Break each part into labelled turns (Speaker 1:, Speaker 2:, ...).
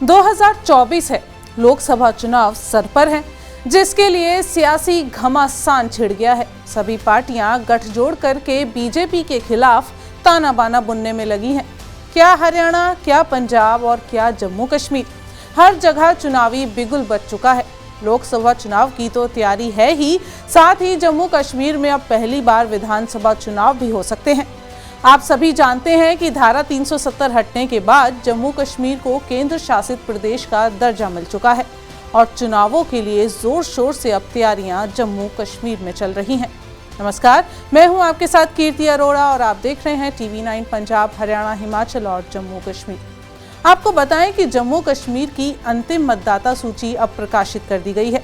Speaker 1: 2024 है, लोकसभा चुनाव सर पर है, जिसके लिए सियासी घमासान छिड़ गया है। सभी पार्टियां गठजोड़ करके बीजेपी के खिलाफ ताना बाना बुनने में लगी हैं। क्या हरियाणा, क्या पंजाब और क्या जम्मू कश्मीर, हर जगह चुनावी बिगुल बज चुका है। लोकसभा चुनाव की तो तैयारी है ही, साथ ही जम्मू कश्मीर में अब पहली बार विधानसभा चुनाव भी हो सकते हैं। आप सभी जानते हैं कि धारा 370 हटने के बाद जम्मू कश्मीर को केंद्र शासित प्रदेश का दर्जा मिल चुका है और चुनावों के लिए जोर शोर से अब तैयारियां जम्मू कश्मीर में चल रही हैं। नमस्कार, मैं हूं आपके साथ कीर्ति अरोड़ा और आप देख रहे हैं TV9 पंजाब, हरियाणा, हिमाचल और जम्मू कश्मीर। आपको बताएं कि जम्मू कश्मीर की अंतिम मतदाता सूची अब प्रकाशित कर दी गई है,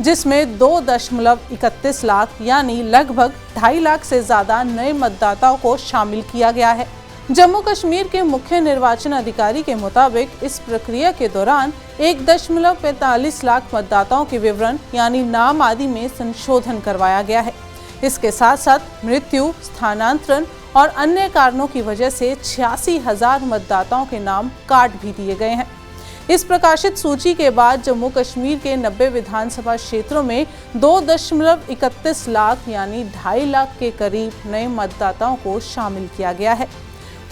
Speaker 1: जिसमें 2.31 लाख यानी लगभग 2.5 लाख से ज्यादा नए मतदाताओं को शामिल किया गया है। जम्मू कश्मीर के मुख्य निर्वाचन अधिकारी के मुताबिक इस प्रक्रिया के दौरान 1.45 लाख मतदाताओं के विवरण यानी नाम आदि में संशोधन करवाया गया है। इसके साथ साथ मृत्यु, स्थानांतरण और अन्य कारणों की वजह से 86,000 मतदाताओं के नाम काट भी दिए गए हैं। इस प्रकाशित सूची के बाद जम्मू कश्मीर के 90 विधानसभा क्षेत्रों में 2.31 लाख यानी 2.5 लाख के करीब नए मतदाताओं को शामिल किया गया है।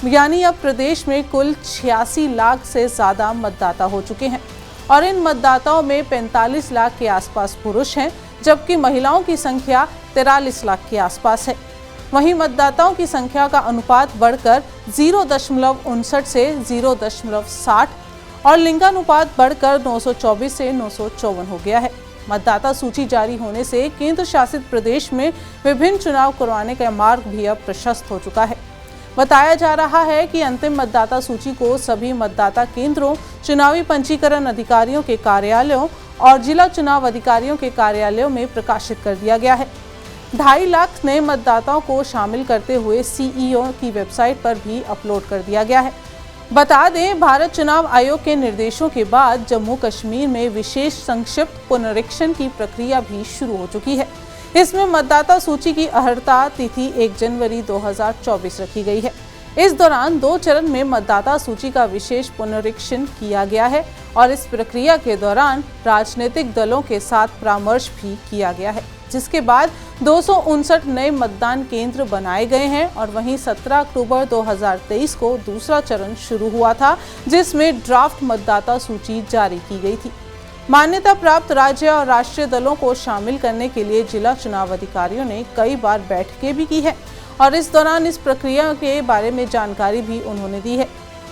Speaker 1: यानी अब प्रदेश में कुल 86 लाख से ज्यादा मतदाता हो चुके हैं और इन मतदाताओं में 45 लाख के आसपास पुरुष हैं, जबकि महिलाओं की संख्या 43 लाख के आसपास है। वहीं मतदाताओं की संख्या का अनुपात बढ़कर 0.59 से 0.60 और लिंगानुपात बढ़कर 924 से 954 हो गया है। मतदाता सूची जारी होने से केंद्र शासित प्रदेश में विभिन्न चुनाव करवाने का मार्ग भी अब प्रशस्त हो चुका है। बताया जा रहा है कि अंतिम मतदाता सूची को सभी मतदाता केंद्रों, चुनावी पंजीकरण अधिकारियों के कार्यालयों और जिला चुनाव अधिकारियों के कार्यालयों में प्रकाशित कर दिया गया है। 2.5 लाख नए मतदाताओं को शामिल करते हुए CEO की वेबसाइट पर भी अपलोड कर दिया गया है। बता दें, भारत चुनाव आयोग के निर्देशों के बाद जम्मू कश्मीर में विशेष संक्षिप्त पुनरीक्षण की प्रक्रिया भी शुरू हो चुकी है। इसमें मतदाता सूची की अर्हता तिथि 1 जनवरी 2024 रखी गई है। इस दौरान 2 चरण में मतदाता सूची का विशेष पुनरीक्षण किया गया है और इस प्रक्रिया के दौरान राजनीतिक दलों के साथ परामर्श भी किया गया है, जिसके बाद 259 नए मतदान केंद्र बनाए गए हैं और वहीं 17 अक्टूबर 2023 को दूसरा चरण शुरू हुआ था, जिसमें ड्राफ्ट मतदाता सूची जारी की गई थी। मान्यता प्राप्त राज्य और राष्ट्रीय दलों को शामिल करने के लिए जिला चुनाव अधिकारियों ने कई बार बैठकें भी की है और इस दौरान इस प्रक्रिया के बारे में जानकारी भी उन्होंने दी है।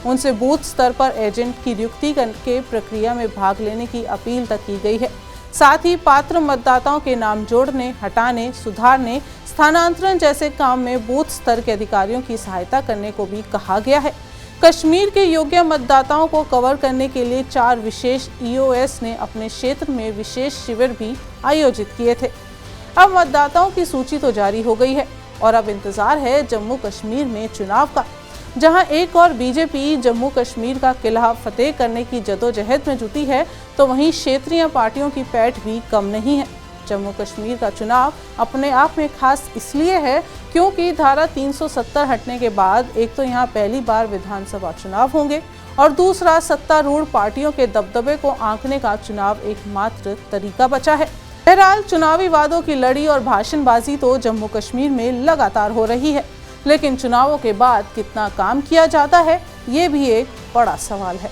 Speaker 1: उनसे बूथ स्तर पर एजेंट की नियुक्ति करके प्रक्रिया में भाग लेने की अपील तक की गई है। साथ ही पात्र मतदाताओं के नाम जोड़ने, हटाने, सुधारने, स्थानांतरण जैसे काम में बूथ स्तर के अधिकारियों की सहायता करने को भी कहा गया है। कश्मीर के योग्य मतदाताओं को कवर करने के लिए 4 विशेष EOS ने अपने क्षेत्र में विशेष शिविर भी आयोजित किए थे। अब मतदाताओं की सूची तो जारी हो गई है और अब इंतजार है जम्मू कश्मीर में चुनाव का, जहां एक और बीजेपी जम्मू कश्मीर का किला फतेह करने की जदोजहद में जुटी है, तो वहीं क्षेत्रीय पार्टियों की पैठ भी कम नहीं है। जम्मू कश्मीर का चुनाव अपने आप में खास इसलिए है क्योंकि धारा 370 हटने के बाद एक तो यहाँ पहली बार विधानसभा चुनाव होंगे और दूसरा सत्तारूढ़ पार्टियों के दबदबे को आंकने का चुनाव एकमात्र तरीका बचा है। बहरहाल चुनावी वादों की लड़ी और भाषणबाजी तो जम्मू कश्मीर में लगातार हो रही है, लेकिन चुनावों के बाद कितना काम किया जाता है, ये भी एक बड़ा सवाल है।